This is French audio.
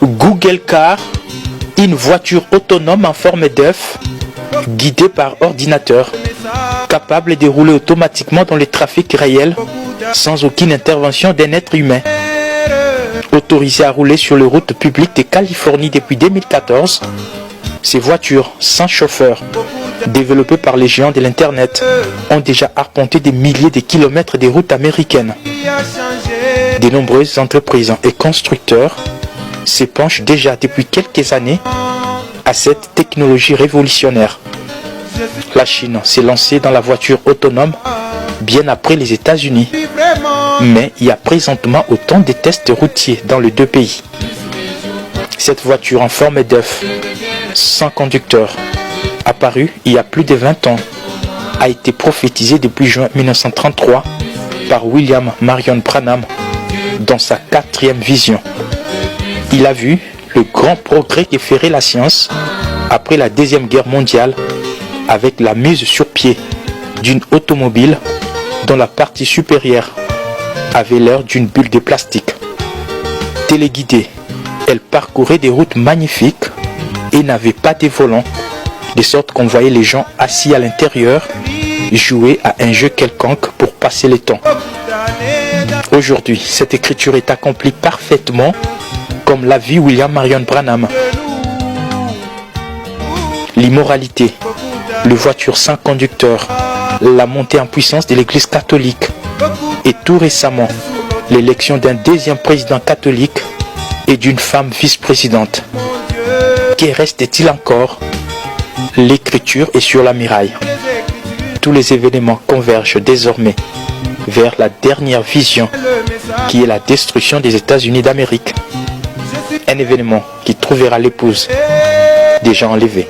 Google Car, une voiture autonome en forme d'œuf, guidée par ordinateur, capable de rouler automatiquement dans le trafic réel sans aucune intervention d'un être humain. Autorisée à rouler sur les routes publiques de Californie depuis 2014, ces voitures sans chauffeur, développées par les géants de l'Internet, ont déjà arpenté des milliers de kilomètres de routes américaines. De nombreuses entreprises et constructeurs se penchent déjà depuis quelques années à cette technologie révolutionnaire. La Chine s'est lancée dans la voiture autonome bien après les États-Unis. Mais il y a présentement autant de tests routiers dans les deux pays. Cette voiture en forme d'œuf, sans conducteur, apparue il y a plus de 20 ans, a été prophétisée depuis juin 1933 par William Marion Branham dans sa 4e vision. Il a vu le grand progrès que ferait la science après la Deuxième Guerre mondiale avec la mise sur pied d'une automobile dont la partie supérieure avait l'air d'une bulle de plastique. Téléguidée, elle parcourait des routes magnifiques et n'avait pas de volant, de sorte qu'on voyait les gens assis à l'intérieur jouer à un jeu quelconque pour passer le temps. Aujourd'hui, cette écriture est accomplie parfaitement comme l'a vu William Marion Branham. L'immoralité, les voitures sans conducteur, la montée en puissance de l'Église catholique et tout récemment l'élection d'un deuxième président catholique et d'une femme vice-présidente. Que reste-t-il encore? L'écriture est sur la muraille. Tous les événements convergent désormais vers la dernière vision qui est la destruction des États-Unis d'Amérique. Un événement qui trouvera l'épouse déjà enlevée.